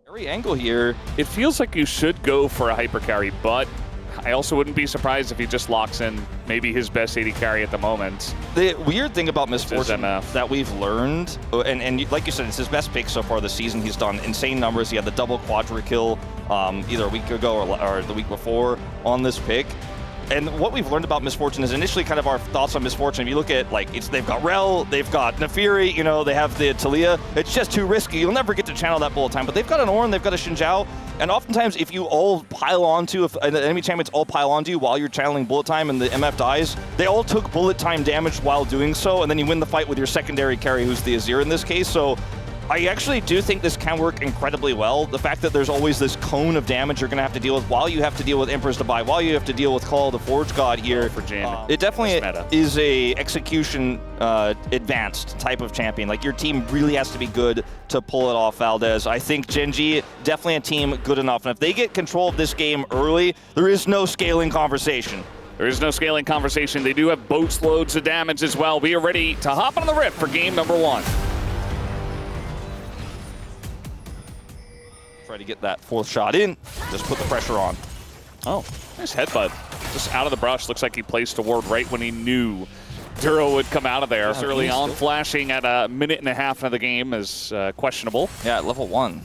Very angle here. It feels like you should go for a hyper carry, but I also wouldn't be surprised if he just locks in maybe his best AD carry at the moment. The weird thing about Misfortune that we've learned, and like you said, it's his best pick so far this season. He's done insane numbers. He had the double quadra kill either a week ago or the week before on this pick. And what we've learned about Misfortune is initially kind of our thoughts on Misfortune. If you look at, like, they've got Rel, they've got Nefiri, you know, they have the Talia. It's just too risky. You'll never get to channel that bullet time. But they've got an Ornn, they've got a Xinjiao. And oftentimes, if you all pile onto, if the enemy champions all pile onto you while you're channeling bullet time and the MF dies, they all took bullet time damage while doing so. And then you win the fight with your secondary carry, who's the Azir in this case. So I actually do think this can work incredibly well. The fact that there's always this cone of damage you're going to have to deal with while you have to deal with Emperor's Divide, while you have to deal with Call of the Forge God here. For Jin, it definitely is a execution advanced type of champion. Like, your team really has to be good to pull it off, Valdez. I think Gen G, definitely a team good enough. And if they get control of this game early, there is no scaling conversation. There is no scaling conversation. They do have boats loads of damage as well. We are ready to hop on the rift for game number 1. Try to get that fourth shot in. Just put the pressure on. Oh, nice headbutt. Just out of the brush. Looks like he placed a ward right when he knew Duro would come out of there. Yeah, early on, flashing at a minute and a half of the game is questionable. Yeah, at level 1.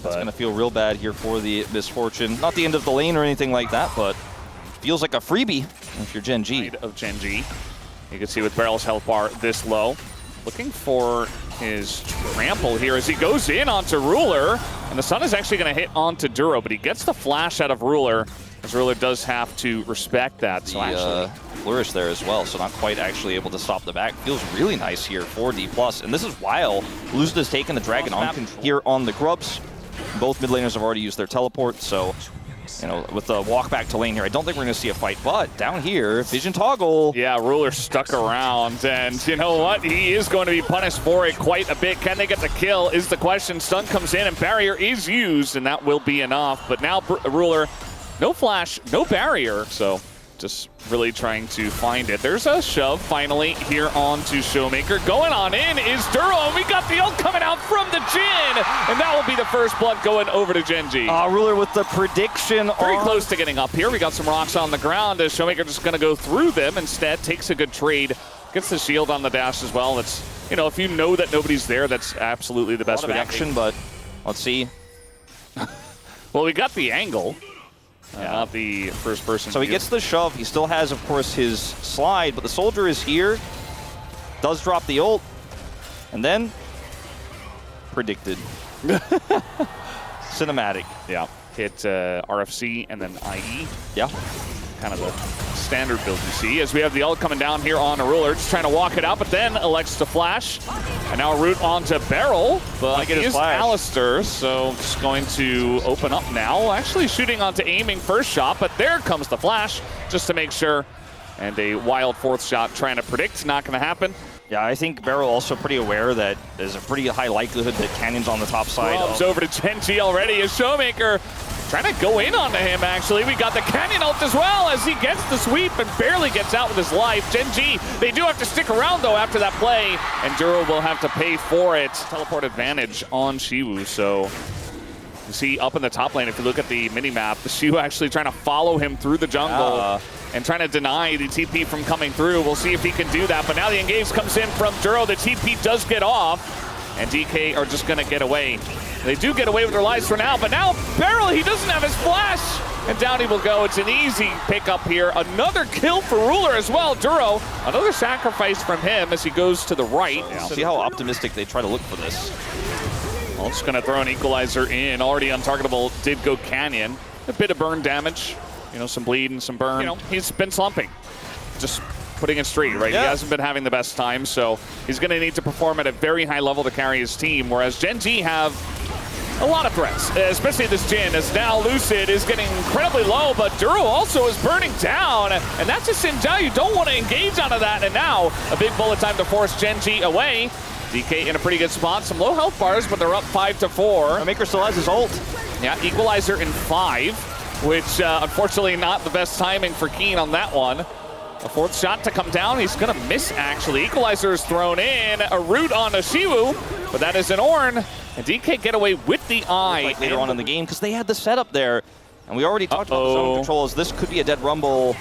That's going to feel real bad here for the Misfortune. Not the end of the lane or anything like that, but feels like a freebie if you're Gen G. Of Gen G. You can see with Barrel's health bar this low. Looking for his trample here as he goes in onto Ruler. And the Sun is actually going to hit onto Duro, but he gets the flash out of Ruler, as Ruler does have to respect that. So actually, flourish there as well, so not quite actually able to stop the back. Feels really nice here for D+. And this is while Luzda's taken the Dragon on control here on the Grubs. Both mid laners have already used their teleport, so you know, with the walk back to lane here, I don't think we're going to see a fight. But down here, Vision Toggle. Yeah, Ruler stuck around. And you know what? He is going to be punished for it quite a bit. Can they get the kill is the question. Stun comes in and barrier is used, and that will be enough. But now Ruler, no flash, no barrier. So just really trying to find it. There's a shove finally here onto Showmaker. Going on in is Duro, and we got the ult coming out from the Jin, and that will be the first blood going over to Gen G. Ruler with the prediction. Very close to getting up here. We got some rocks on the ground as Showmaker just going to go through them instead. Takes a good trade. Gets the shield on the dash as well. That's, you know, if you know that nobody's there, that's absolutely the best way to action, but let's see. Well, we got the angle. Not the first person. So he gets the shove. He still has, of course, his slide, but the soldier is here. Does drop the ult. And then predicted. Cinematic. Yeah. Hit RFC and then IE. Yeah. Kind of the standard build you see as we have the ult coming down here on a Ruler, just trying to walk it out, but then elects to flash. And now a route onto Barrel, but he is Alistair, so just going to open up now. Actually shooting onto aiming first shot, but there comes the flash just to make sure. And a wild fourth shot trying to predict, not going to happen. Yeah, I think Barrel also pretty aware that there's a pretty high likelihood that Canyon's on the top side. It's over to Gen G already as Showmaker trying to go in onto him, actually. We got the Canyon ult as well as he gets the sweep and barely gets out with his life. Gen G, they do have to stick around, though, after that play, and Duro will have to pay for it. Teleport advantage on Shiwu, so you see up in the top lane, if you look at the mini-map, the Shiwu actually trying to follow him through the jungle and trying to deny the TP from coming through. We'll see if he can do that, but now the engage comes in from Duro. The TP does get off, and DK are just going to get away. They do get away with their lives for now, but now Barrel, he doesn't have his flash, and down he will go. It's an easy pickup here. Another kill for Ruler as well. Duro, another sacrifice from him as he goes to the right. Yeah. See how optimistic they try to look for this. Well, just going to throw an equalizer in. Already untargetable did go Canyon. A bit of burn damage, you know, some bleed and some burn. You know, he's been slumping. Just putting it straight, right? Yeah. He hasn't been having the best time, so he's going to need to perform at a very high level to carry his team, whereas Gen G have a lot of threats, especially this Jin, as now Lucid is getting incredibly low, but Duro also is burning down, and that's a Xinjiao. You don't want to engage onto that, and now a big bullet time to force Gen G away. DK in a pretty good spot, some low health bars, but they're up 5-4. Maker still has his ult. Yeah, equalizer in 5, which unfortunately not the best timing for Keen on that one. A fourth shot to come down. He's going to miss, actually. Equalizer is thrown in. A root on Shiwu. but that is an Ornn, and DK get away with the eye. Like later on in the game, because they had the setup there, and we already talked about the zone control, as this could be a dead Rumble.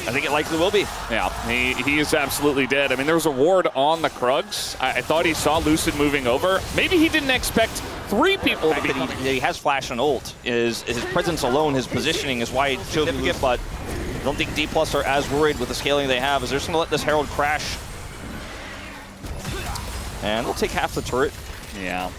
I think it likely will be. Yeah, he is absolutely dead. I mean, there was a ward on the Krugs. I thought he saw Lucid moving over. Maybe he didn't expect 3 people to be coming. He has flash and ult. His presence alone, his positioning is why it's significant, but I don't think D+ are as worried with the scaling they have, as they're just going to let this Herald crash. And they'll take half the turret. Yeah,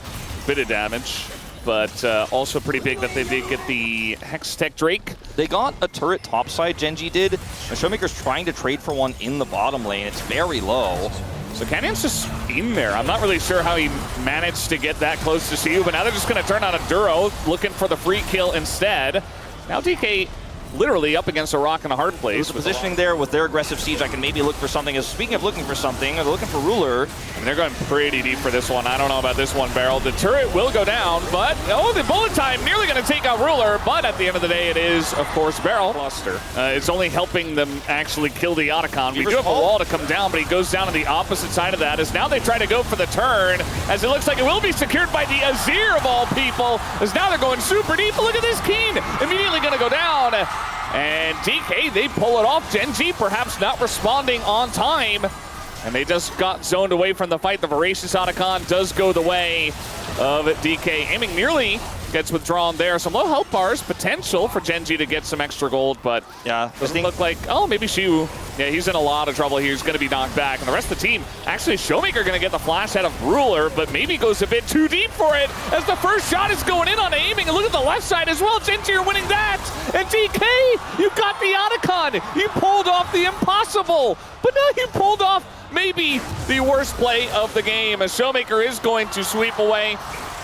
bit of damage, but also pretty big that they did get the Hextech Drake. They got a turret topside, Gen.G did. And Showmaker's trying to trade for one in the bottom lane. It's very low. So Canyon's just in there. I'm not really sure how he managed to get that close to CU, but now they're just going to turn on a Duro, looking for the free kill instead. Now DK literally up against a rock and a hard place. The positioning there with their aggressive siege, I can maybe look for something. Speaking of looking for something, they're looking for Ruler. And they're going pretty deep for this one. I don't know about this one, Beryl. The turret will go down, but the bullet time nearly going to take out Ruler. But at the end of the day, it is, of course, Beryl. Cluster. It's only helping them actually kill the Otacon. We do have a wall to come down, but he goes down on the opposite side of that. As now they try to go for the turn, as it looks like it will be secured by the Azir of all people. As now they're going super deep. Look at this, Keen immediately going to go down. And DK, they pull it off. Gen.G perhaps not responding on time. And they just got zoned away from the fight. The Voracious Otacon does go the way of DK. Aiming nearly gets withdrawn there. Some low health bars, potential for Gen.G to get some extra gold, but yeah, doesn't look like, oh, maybe Shu. Yeah, he's in a lot of trouble here. He's going to be knocked back. And the rest of the team, actually, Showmaker going to get the flash out of Ruler, but maybe goes a bit too deep for it, as the first shot is going in on aiming. And look at the left side as well. Gen.G are winning that. And DK, you got the Otacon. You pulled off the impossible, but now you pulled off maybe the worst play of the game, as Showmaker is going to sweep away.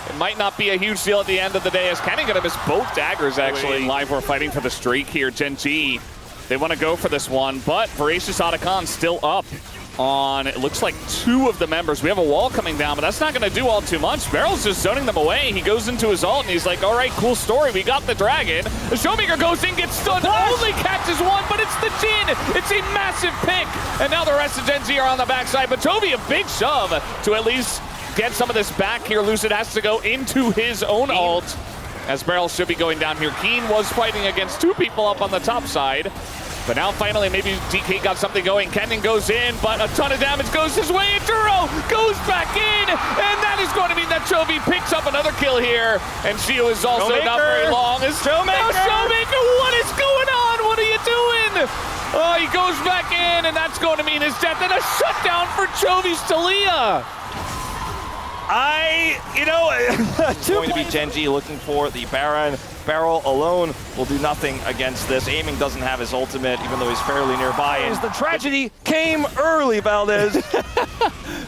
It might not be a huge deal at the end of the day, as Cannon going to miss both daggers, actually. Live, we're fighting for the streak here. Gen.G, they want to go for this one, but Voracious Otacon still up on, it looks like 2 of the members. We have a wall coming down, but that's not going to do all too much. Beryl's just zoning them away. He goes into his ult, and he's like, all right, cool story. We got the dragon. The Showmaker goes in, gets stunned, only catches one, but it's the Jhin. It's a massive pick. And now the rest of Gen.G are on the backside, but Toby, a big shove to at least get some of this back here. Lucid has to go into his own ult, as Beryl should be going down here. Keen was fighting against 2 people up on the top side. But now finally maybe DK got something going. Kenyon goes in, but a ton of damage goes his way. And Duro goes back in, and that is going to mean that Chovy picks up another kill here. And Shio is also not very long. Showmaker, what is going on? What are you doing? Oh, he goes back in, and that's going to mean his death. And a shutdown for Chovy's Talia. It's going to be Gen.G looking for the Baron. Barrel alone will do nothing against this. Aiming doesn't have his ultimate, even though he's fairly nearby. And the tragedy came early, Valdez.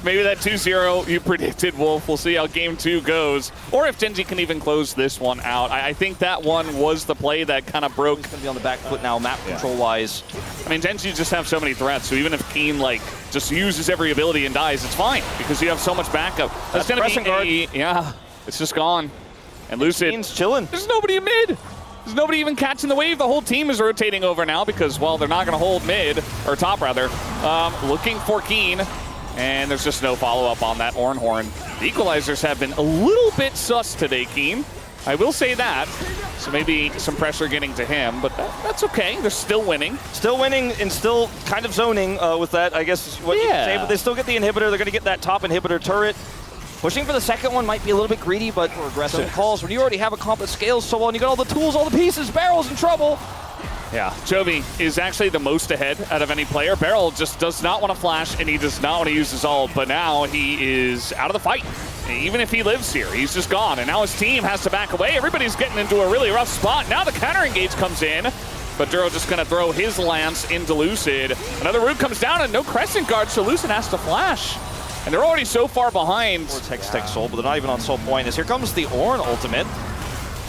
Maybe that 2-0 you predicted, Wolf. We'll see how game 2 goes. Or if Gen.G can even close this one out. I think that one was the play that kind of broke. He's going to be on the back foot now, map control-wise. I mean, Gen.G just have so many threats, so even if Keen, just uses every ability and dies, it's fine, because you have so much backup. That's going to be guard. Yeah, it's just gone. And Lucid, Keen's chilling. There's nobody in mid. There's nobody even catching the wave. The whole team is rotating over now because, well, they're not going to hold mid, or top rather. Looking for Keen, and there's just no follow-up on that Ornn Horn. The equalizers have been a little bit sus today, Keen. I will say that. So maybe some pressure getting to him, but that's okay. They're still winning. Still winning and still kind of zoning with that, I guess, what you can say. But they still get the inhibitor. They're going to get that top inhibitor turret. Pushing for the second one might be a little bit greedy, but for aggressive calls. When you already have a comp that scales so well and you got all the tools, all the pieces, Barrel's in trouble. Yeah, Chovy is actually the most ahead out of any player. Beryl just does not want to flash, and he does not want to use his ult, but now he is out of the fight. Even if he lives here, he's just gone, and now his team has to back away. Everybody's getting into a really rough spot. Now the counter engage comes in, but Duro just going to throw his lance into Lucid. Another root comes down, and no crescent guard, so Lucid has to flash. And they're already so far behind. Hextech Soul, but they're not even on Soul Point. As here comes the Ornn ultimate.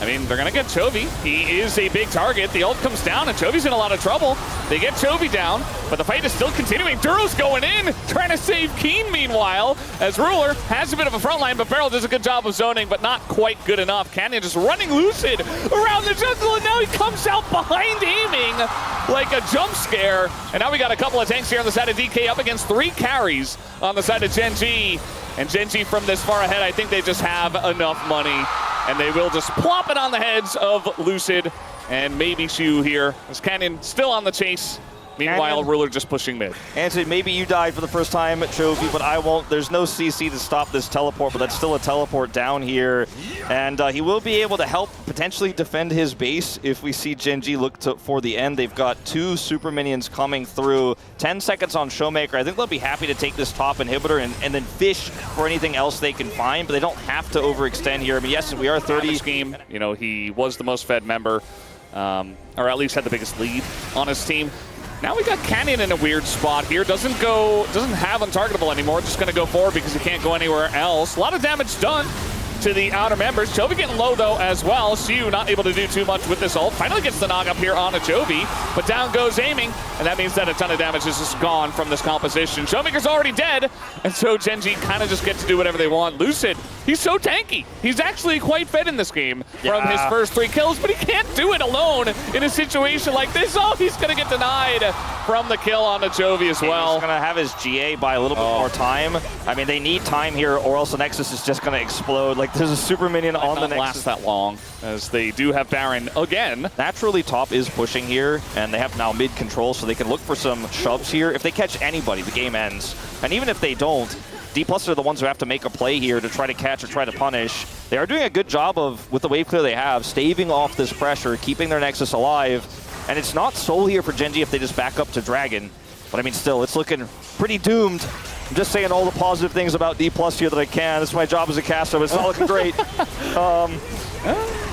I mean, they're going to get Chovy. He is a big target. The ult comes down, and Chovy's in a lot of trouble. They get Chovy down, but the fight is still continuing. Duro's going in, trying to save Keen meanwhile, as Ruler has a bit of a front line, but Beryl does a good job of zoning, but not quite good enough. Canyon just running Lucid around the jungle, and now he comes out behind aiming like a jump scare. And now we got a couple of tanks here on the side of DK up against 3 carries on the side of Gen.G. And Gen G from this far ahead, I think they just have enough money, and they will just plop it on the heads of Lucid and maybe Shu here. As Canyon still on the chase. Meanwhile, Ruler just pushing mid. Anthony, maybe you died for the first time at Chovy, but I won't. There's no CC to stop this teleport, but that's still a teleport down here. And he will be able to help potentially defend his base if we see Gen G look for the end. They've got 2 super minions coming through. 10 seconds on Showmaker. I think they'll be happy to take this top inhibitor and then fish for anything else they can find, but they don't have to overextend here. I mean, yes, we are 30. Scheme, you know, he was the most fed member, or at least had the biggest lead on his team. Now we got Canyon in a weird spot here. Doesn't have untargetable anymore. Just going to go forward because he can't go anywhere else. A lot of damage done to the outer members. Chovy getting low though as well. Shu not able to do too much with this ult. Finally gets the knock up here on a Chovy, but down goes aiming, and that means that a ton of damage is just gone from this composition. Showmaker's already dead, and so Gen G kind of just get to do whatever they want. Lucid, he's so tanky. He's actually quite fed in this game from his first 3 kills, but he can't do it alone in a situation like this. Oh, he's gonna get denied from the kill on the Chovy as well. He's gonna have his GA by a little bit more time. I mean, they need time here, or else the Nexus is just gonna explode. Like, there's a super minion on the Nexus. Last that long, as they do have Baron again. Naturally, top is pushing here, and they have now mid control, so they can look for some shoves here. If they catch anybody, the game ends. And even if they don't, D+ are the ones who have to make a play here to try to catch or try to punish. They are doing a good job of, with the wave clear they have, staving off this pressure, keeping their Nexus alive. And it's not soul here for Gen G if they just back up to Dragon. But I mean, still, it's looking pretty doomed. I'm just saying all the positive things about D+ here that I can. This is my job as a caster, but it's not looking great.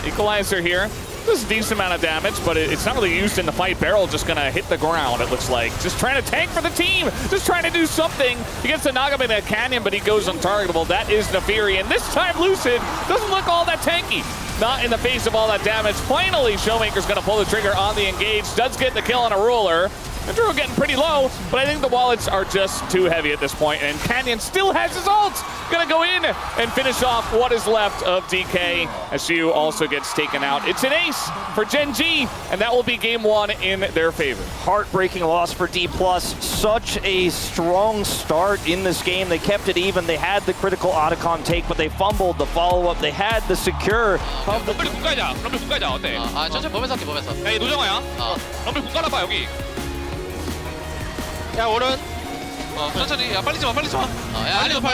Equalizer here. This is a decent amount of damage, but it's not really used in the fight. Barrel just gonna hit the ground, it looks like. Just trying to tank for the team. Just trying to do something. He gets the knock up in a Canyon, but he goes untargetable. That is Neferi, and this time Lucid doesn't look all that tanky. Not in the face of all that damage. Finally, Showmaker's gonna pull the trigger on the engage. Does get the kill on a Ruler. And Drew getting pretty low, but I think the wallets are just too heavy at this point, and Canyon still has his ult. Gonna go in and finish off what is left of DK, as Shu also gets taken out. It's an ace for Gen G, and that will be game 1 in their favor. Heartbreaking loss for D+. Such a strong start in this game. They kept it even. They had the critical Otacon take, but they fumbled the follow-up. They had the secure. 럼블 군 깔자. 럼블 군 깔자. 어때? 천천히 보면서 할게, 보면서. 야, 이 노정아야. 럼블 군 깔아봐 여기. 야, 오른. 천천히. 야, 빨리 좀 와, 빨리 좀 와. 야, 알리 높을,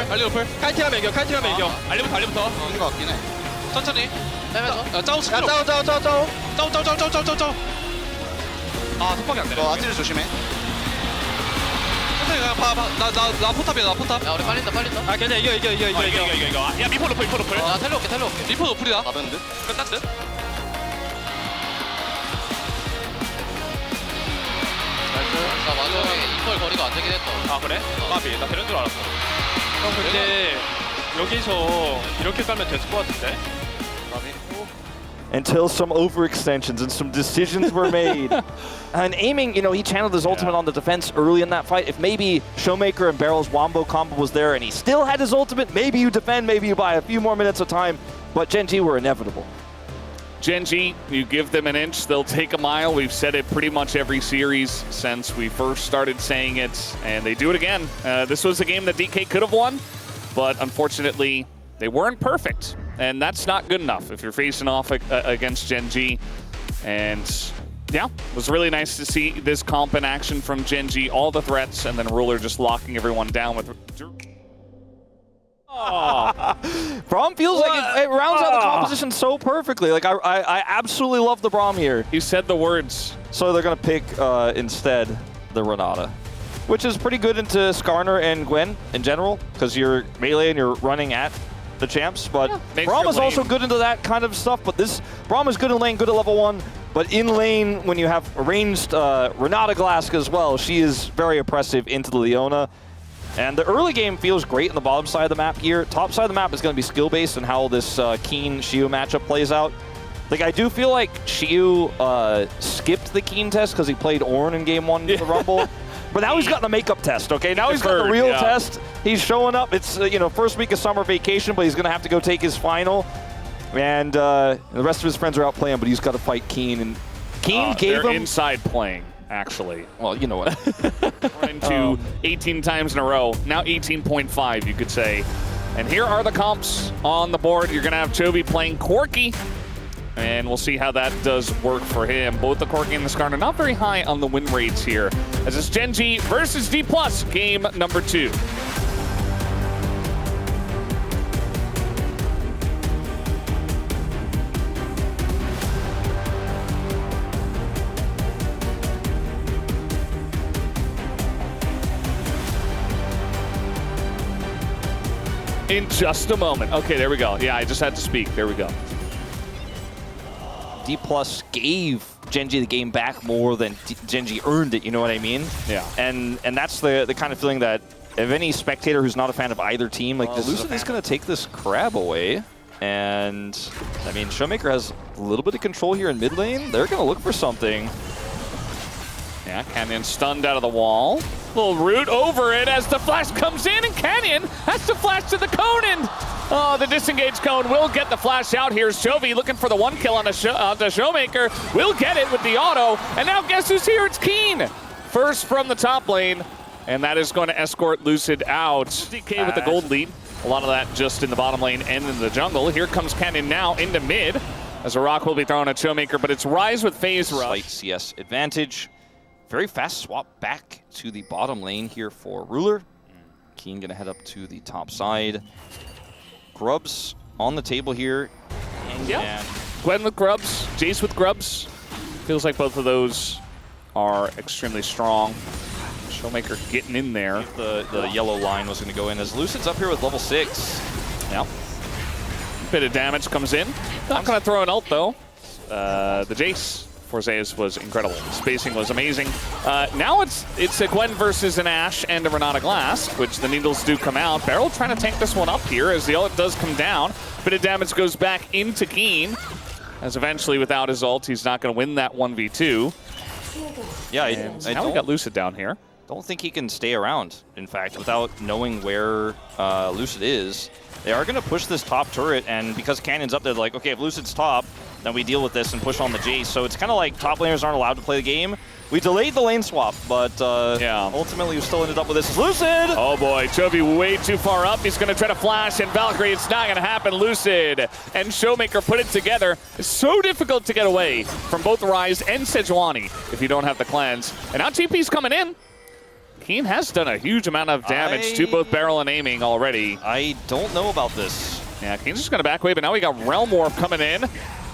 알리 높을. 칸티라면 이겨, 칸티라면 이겨. 알리부터, 알리부터. 이긴 거 같긴 해. 천천히. 빼면서. 짜오 스킬. 짜오. 짜오. 아, 속박이 안 되네. 아지를 조심해. 천천히 그냥 봐. 나 포탑이야, 나 포탑. 야, 우리 빨린다. 아, 괜찮아. 이겨. 야, 미포 높을. 야, 텔로 올게. 미포 높을이다. 가면 돼? 끝난 듯? 나 마지막에 이퀄 거리가 안 되긴 했다. 아, 그래? 마비. 나 되는 줄 알았어. 형, 근데 여기서 이렇게 깔면 됐을 것 같은데? Until some overextensions and some decisions were made. And aiming, you know, he channeled his ultimate on the defense early in that fight. If maybe Showmaker and Barrel's wombo combo was there and he still had his ultimate, maybe you defend, maybe you buy a few more minutes of time. But Gen G were inevitable. Gen G, you give them an inch, they'll take a mile. We've said it pretty much every series since we first started saying it, and they do it again. This was a game that DK could have won, but unfortunately, they weren't perfect. And that's not good enough if you're facing off against Gen G. And yeah, it was really nice to see this comp in action from Gen G, all the threats, and then Ruler just locking everyone down with... Braum feels like it rounds out the composition so perfectly. Like, I absolutely love the Braum here. You said the words. So they're going to pick, instead, the Renata, which is pretty good into Skarner and Gwen in general, because you're melee and you're running at the champs. But Braum is also good into that kind of stuff. But this Braum is good in lane, good at level 1. But in lane, when you have ranged Renata Glask as well, she is very oppressive into the Leona. And the early game feels great on the bottom side of the map here. Top side of the map is going to be skill-based and how this Keen Xiu matchup plays out. Like, I do feel like Xiu skipped the Keen test because he played Ornn in game 1 of the Rumble. But now he's got the makeup test, okay? Now he's got the real test. He's showing up. It's, you know, first week of summer vacation, but he's going to have to go take his final. And the rest of his friends are out playing, but he's got to fight Keen. And Keen gave him... inside playing, actually. Well, you know what. into 18 times in a row. Now 18.5, you could say. And here are the comps on the board. You're going to have Chovy playing Corki. And we'll see how that does work for him. Both the Corki and the Skarner not very high on the win rates here. As it's Gen G versus D+, game number 2. In just a moment. Okay, there we go. Yeah, I just had to speak. There we go. D+ gave Gen G the game back more than Gen G earned it, you know what I mean? Yeah. And that's the kind of feeling that if any spectator who's not a fan of either team, like Lucid is going to take this crab away. And, I mean, Showmaker has a little bit of control here in mid lane. They're going to look for something. Yeah, Canyon stunned out of the wall. Little root over it as the flash comes in, and Canyon has to flash to the cone, and oh, the disengaged cone will get the flash out. Here's Chovy looking for the 1 kill on the Showmaker. Will get it with the auto, and now guess who's here? It's Keen. First from the top lane, and that is going to escort Lucid out. DK with the gold lead. A lot of that just in the bottom lane and in the jungle. Here comes Canyon now into mid, as a rock will be thrown at Showmaker, but it's Rise with Phase Rush. Slight CS advantage. Very fast swap back to the bottom lane here for Ruler. Keen gonna head up to the top side. Grubs on the table here. Yeah. Gwen with Grubs, Jace with Grubs. Feels like both of those are extremely strong. Showmaker getting in there. The yellow line was gonna go in as Lucid's up here with level 6. Yep. Bit of damage comes in. Not gonna throw an ult though. The Jace for Zeus was incredible. Spacing was amazing. Now it's a Gwen versus an Ashe and a Renata Glass, which the needles do come out. Beryl trying to tank this one up here as the ult does come down. Bit of damage goes back into Keen, as eventually without his ult, he's not going to win that 1v2. Yeah, now we got Lucid down here. Don't think he can stay around, in fact, without knowing where Lucid is. They are going to push this top turret, and because Canyon's up there, like, okay, if Lucid's top, then we deal with this and push on the Jace. So it's kind of like top laners aren't allowed to play the game. We delayed the lane swap, but ultimately we still ended up with this. Lucid! Oh boy, Chovy way too far up. He's going to try to flash, and Valkyrie, it's not going to happen. Lucid and Showmaker put it together. It's so difficult to get away from both Rise and Sejuani if you don't have the cleanse. And now TP's coming in. Keen has done a huge amount of damage to both barrel and aiming already. I don't know about this. Yeah, Keen's just going to back away, but now we got Realm Warp coming in.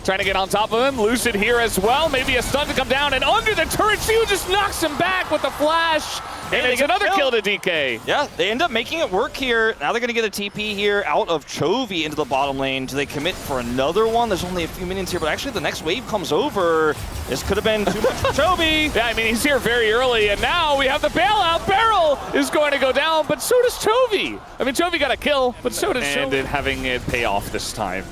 Trying to get on top of him. Lucid here as well. Maybe a stun to come down, and under the turret, Shield just knocks him back with a flash. And it's another kill to DK. Yeah, they end up making it work here. Now they're going to get a TP here out of Chovy into the bottom lane. Do they commit for another one? There's only a few minions here, but actually the next wave comes over. This could have been too much for Chovy. Yeah, I mean, he's here very early, and now we have the bailout. Beryl is going to go down, but so does Chovy. I mean, Chovy got a kill, but so does Chovy. And having it pay off this time.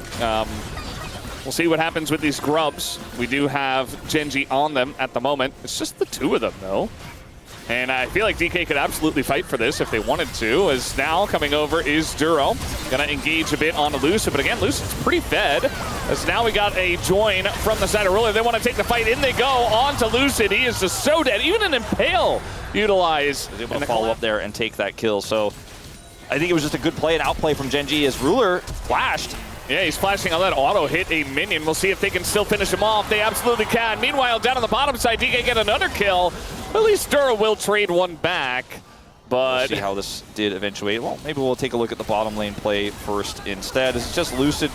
We'll see what happens with these Grubs. We do have Gen G on them at the moment. It's just the two of them, though. And I feel like DK could absolutely fight for this if they wanted to, as now coming over is Duro. Gonna engage a bit on Lucid, but again, Lucid's pretty fed, as now we got a join from the side of Ruler. They want to take the fight, in they go, on to Lucid. He is just so dead, even an Impale utilized. He's able to follow up there and take that kill, so I think it was just a good play and outplay from Gen G as Ruler flashed. Yeah, he's flashing on that auto, hit a minion. We'll see if they can still finish him off. They absolutely can. Meanwhile, down on the bottom side, DK get another kill. At least Dura will trade one back, but... We'll see how this did eventuate. Well, maybe we'll take a look at the bottom lane play first instead. It's just Lucid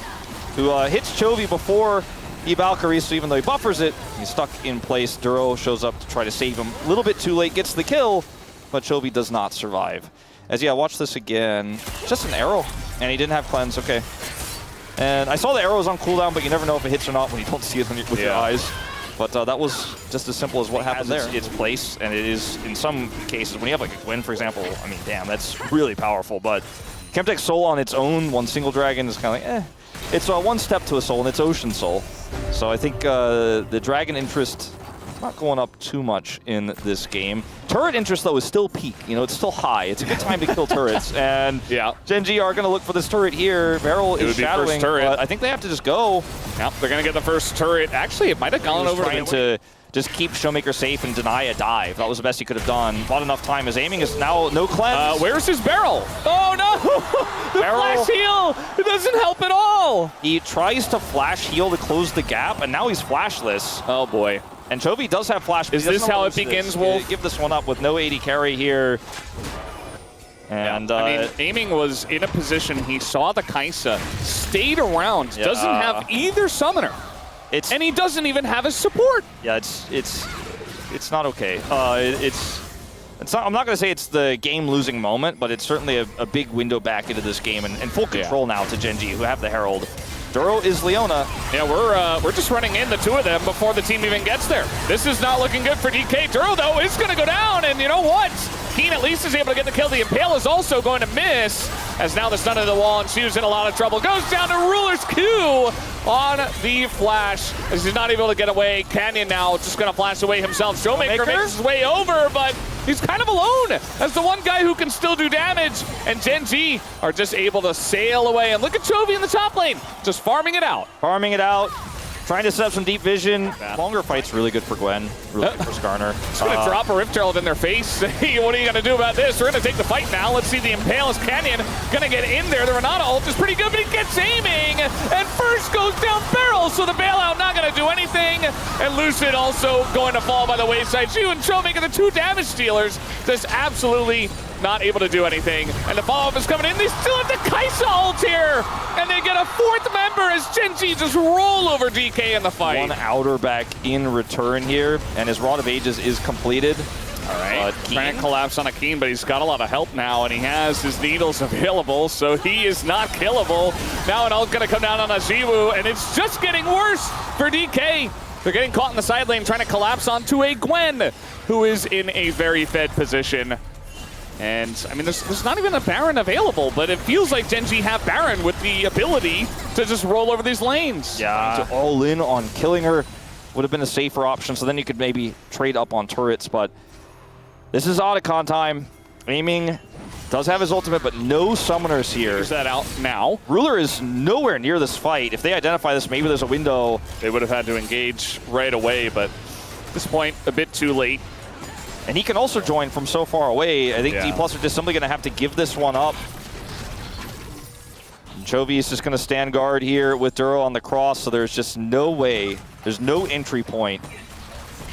who hits Chovy before he Valkyries, so even though he buffers it, he's stuck in place. Duro shows up to try to save him. A little bit too late, gets the kill, but Chovy does not survive. As yeah, watch this again. Just an arrow, and he didn't have cleanse, okay. And I saw the arrows on cooldown, but you never know if it hits or not when you don't see it with your eyes. But that was just as simple as what happened there. Its place, and it is, in some cases, when you have like a Gwen, for example, I mean, damn, that's really powerful. But Chemtech Soul on its own, one single dragon, is kind of like, It's one step to a soul, and it's Ocean Soul. So I think the dragon interest not going up too much in this game. Turret interest, though, is still peak. You know, it's still high. It's a good time to kill turrets. And yeah, Gen G are going to look for this turret here. Beryl is shadowing, but I think they have to just go. Yep, they're going to get the first turret. Actually, it might have gone over trying to just keep Showmaker safe and deny a dive. That was the best he could have done. Not enough time. His aiming is now no cleanse. Where's his barrel? Oh no! The flash heal! It doesn't help at all! He tries to flash heal to close the gap, and now he's flashless. Oh boy. And Chovy does have flash. Is this how it begins, Wolf? Give this one up with no AD carry here. And I mean, aiming was in a position. He saw the Kaisa, stayed around, doesn't have either summoner. And he doesn't even have his support. Yeah, it's not okay. It's not, I'm not going to say it's the game-losing moment, but it's certainly a big window back into this game and full control now to Gen G, who have the Herald. Duro is Leona. Yeah, we're just running in the two of them before the team even gets there. This is not looking good for DK. Duro, though, is going to go down, and you know what? Keen at least is able to get the kill. The Impale is also going to miss, as now the stun of the wall, and Shu's in a lot of trouble. Goes down to Ruler's Q on the flash, as he's not able to get away. Canyon now just going to flash away himself. Showmaker makes his way over, but he's kind of alone as the one guy who can still do damage, and Gen G are just able to sail away. And look at Chovy in the top lane, just farming it out. Farming it out. Trying to set up some deep vision. Longer fight's really good for Gwen, really good for Skarner. He's going to drop a Rift Herald in their face. What are you going to do about this? We're going to take the fight now. Let's see the Impale Canyon going to get in there. The Renata ult is pretty good, but he gets aiming. And first goes down Beryl, so the bailout not going to do anything. And Lucid also going to fall by the wayside. Shu and Cho making the two damage stealers. Just absolutely not able to do anything. And the follow-up is coming in. They still have the Kaisa ult here. And they get a fourth member as Gen G just roll over DK in the fight. One outer back in return here, and his Rod of Ages is completed. All right, trying to collapse on a Keen, but he's got a lot of help now, and he has his needles available, so he is not killable. Now an ult going to come down on a Ziwu, and it's just getting worse for DK. They're getting caught in the side lane, trying to collapse onto a Gwen, who is in a very fed position. And, I mean, there's not even a Baron available, but it feels like Gen G have Baron with the ability to just roll over these lanes. Yeah, all in on killing her would have been a safer option, so then you could maybe trade up on turrets, but this is Otacon time. Aiming does have his ultimate, but no summoners here. Here's that out now. Ruler is nowhere near this fight. If they identify this, maybe there's a window. They would have had to engage right away, but at this point, a bit too late. And he can also join from so far away. I think D+ are just simply going to have to give this one up. Chovy is just going to stand guard here with Duro on the cross, so there's just no way. There's no entry point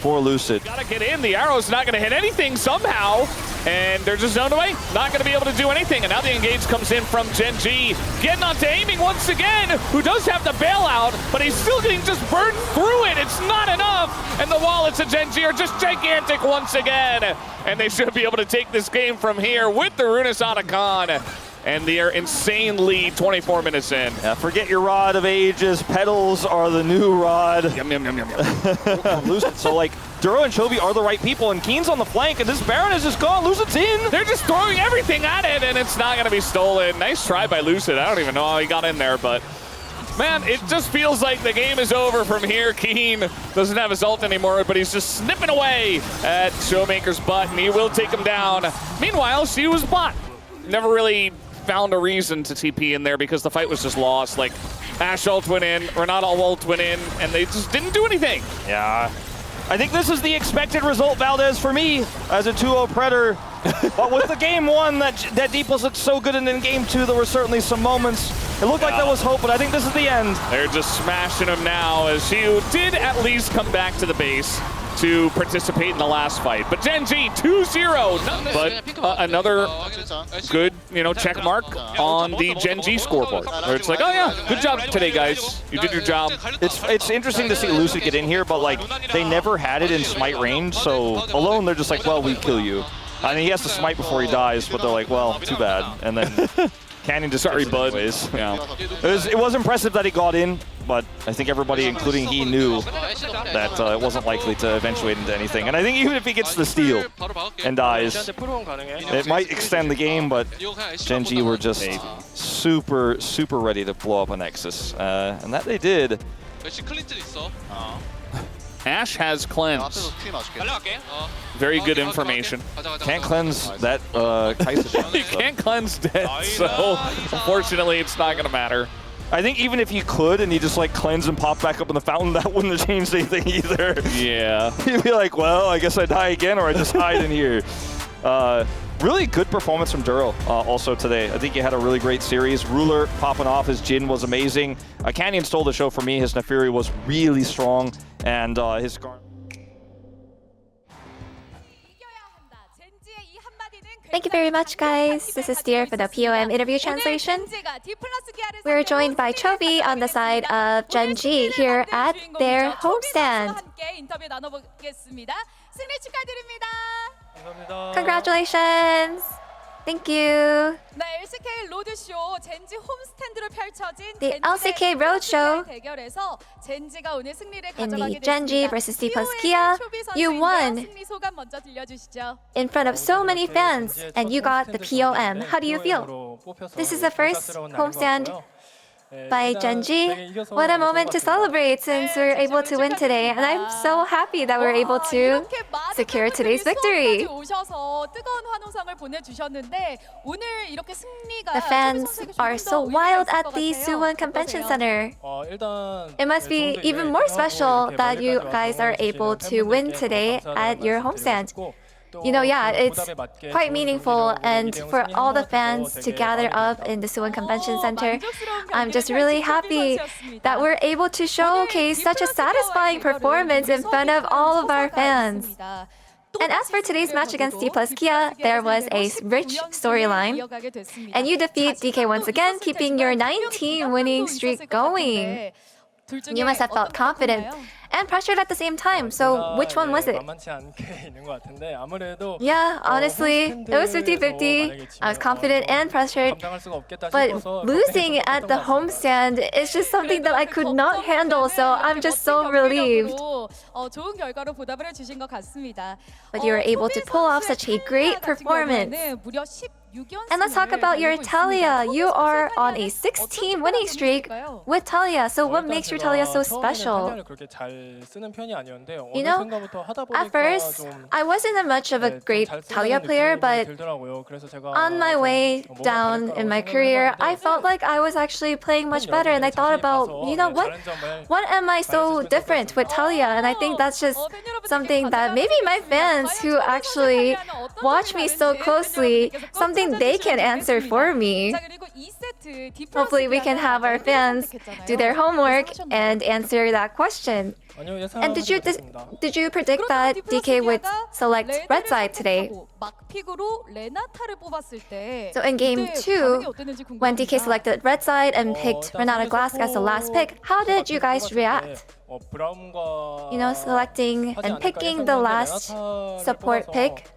for Lucid. Gotta get in. The arrow's not going to hit anything somehow. And they're just zoned away. Not going to be able to do anything. And now the engage comes in from Gen G. Getting onto aiming once again, who does have the bailout, but he's still getting just burned through it. It's not enough. And the wallets of Gen G are just gigantic once again. And they should be able to take this game from here with the Ruinous Otacon. And they are insane lead 24 minutes in. Yeah, forget your Rod of Ages. Petals are the new Rod. Yum, yum, yum, yum, yum. Lucid, so like, Duro and Chovy are the right people, and Keen's on the flank, and this Baron is just gone. Lucid's in. They're just throwing everything at it, and it's not going to be stolen. Nice try by Lucid. I don't even know how he got in there, but man, it just feels like the game is over from here. Keen doesn't have his ult anymore, but he's just snipping away at Showmaker's butt, and he will take him down. Meanwhile, she was bot. Never really found a reason to TP in there because the fight was just lost. Like, Ashe ult went in, Renata ult went in, and they just didn't do anything. Yeah. I think this is the expected result, Valdez, for me as a 2-0 Predator. But with the game one that D+ looked so good, and in game two, there were certainly some moments. It looked like there was hope, but I think this is the end. They're just smashing him now, as Shu did at least come back to the base to participate in the last fight. But Gen G 2-0, but another good, check mark on the Gen G scoreboard. Where it's like, oh yeah, good job today, guys. You did your job. It's interesting to see Lucid get in here, but like they never had it in smite range, so alone they're just like, well, we kill you. I mean, he has to smite before he dies, but they're like, well, too bad. And then Canyon just sorry, bud. Yeah. It was impressive that he got in, but I think everybody, including he, knew that it wasn't likely to eventuate into anything. And I think even if he gets the steal and dies, it might extend the game, but Gen G were just super, super ready to blow up a Nexus. And that they did. Ash has cleanse. 앞에서 큐 맞을게. 달려갈게. Very good information. Can't cleanse that Kai'Sa. Can't cleanse dead, so unfortunately it's not gonna matter. I think even if he could and he just like cleanse and pop back up in the fountain, that wouldn't have changed anything either. Yeah. He'd be like, well, I guess I die again or I just hide in here. Really good performance from Duro also today. I think he had a really great series. Ruler popping off, his Jhin was amazing. Canyon stole the show for me. His Nefiri was really strong, and his Scar. Thank you very much, guys. This is Dear for the POM interview translation. We're joined by Chovy on the side of Gen.G here at their homestand. Congratulations! Thank you. The LCK Roadshow in the Gen.G versus D plus Kia, you won in front of so many fans, and you got the POM. How do you feel? This is the first homestand by Gen.G. What a moment to celebrate since we're able to win today, and I'm so happy that we're able to secure today's victory. The fans are so wild at the Suwon Convention Center. It must be even more special that you guys are able to win today at your homestand. You know, yeah, it's quite meaningful, and for all the fans to gather up in the Suwon Convention Center, I'm just really happy that we're able to showcase such a satisfying performance in front of all of our fans. And as for today's match against D plus Kia, there was a rich storyline, and you defeat DK once again, keeping your 19 winning streak going. You must have felt confident and pressured at the same time. So which one was it? Yeah, honestly, it was 50-50. I was confident and pressured. But losing at the homestand is just something that I could not handle, so I'm just so relieved. But you were able to pull off such a great performance. And let's talk about your Talia. You are on a 16 winning streak with Talia. So what makes your Talia so special? You know, at first, I wasn't much of a great Talia player, but on my way down in my career, I felt like I was actually playing much better, and I thought about, you know, what am I so different with Talia? And I think that's just something that maybe my fans who actually watch me so closely, something they can answer for me. Hopefully we can have our fans do their homework and answer that question. And did you predict that DK would select red side today? So in game 2, when DK selected red side and picked Renata Glask as the last pick, how did you guys react? You know, selecting and picking the last support pick.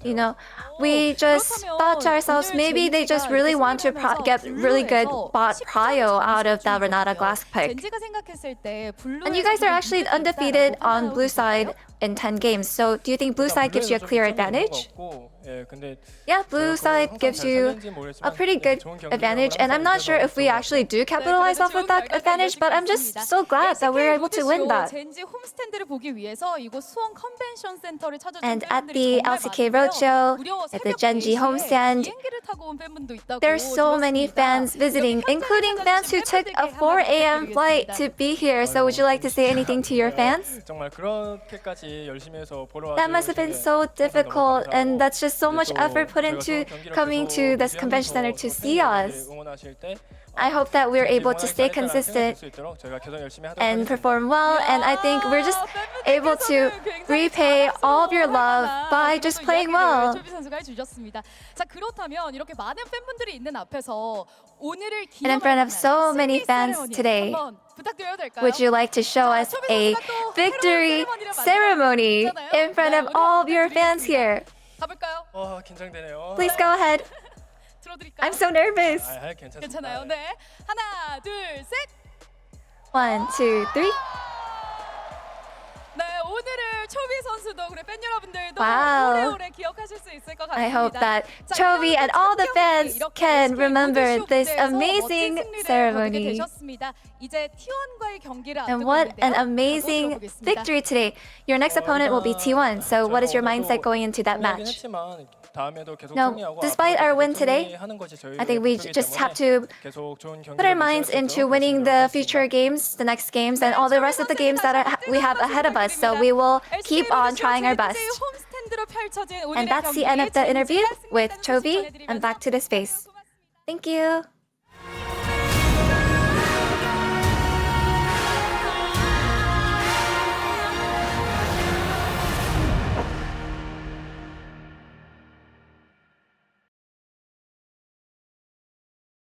You know, we just thought to ourselves, maybe they just really want to get really good bot prio out of that Renata Glask pick. And you guys are actually undefeated on blue side in 10 games. So do you think blue side gives you a clear advantage? Yeah, blue side gives you a pretty good advantage, and I'm not sure if we actually do capitalize off of that advantage, but I'm just so glad that we're able to win that. And at the LCK Roadshow, at the Gen.G homestand, there's so many fans visiting, including fans who took a 4 a.m. flight to be here. So would you like to say anything to your fans? That must have been so difficult, and that's just so much effort put into coming to this convention center to see us. I hope that we're able to stay consistent and perform well, and I think we're just able to repay all of your love by just playing well. And in front of so many fans today, would you like to show us a victory ceremony in front of all of your fans here? Please go ahead. I'm so nervous. 괜찮아요. 네. 하나, 둘, 셋. 1, 2, 3. 네, 오늘을 초비 선수도 그리고 팬 여러분들도 Wow. 오래오래 기억하실 수 있을 것 같습니다. I hope that Chovy and all the fans can remember this amazing ceremony. 이제 T1과의 경기를 And what an amazing victory today. Your next opponent will be T1, so what is your mindset going into that match? Now, despite our win today, I think we just have to put our minds into winning the future games, the next games, and all the rest of the games that we have ahead of us. So we will keep on trying our best. And that's the end of the interview with Chovy. And back to the space. Thank you.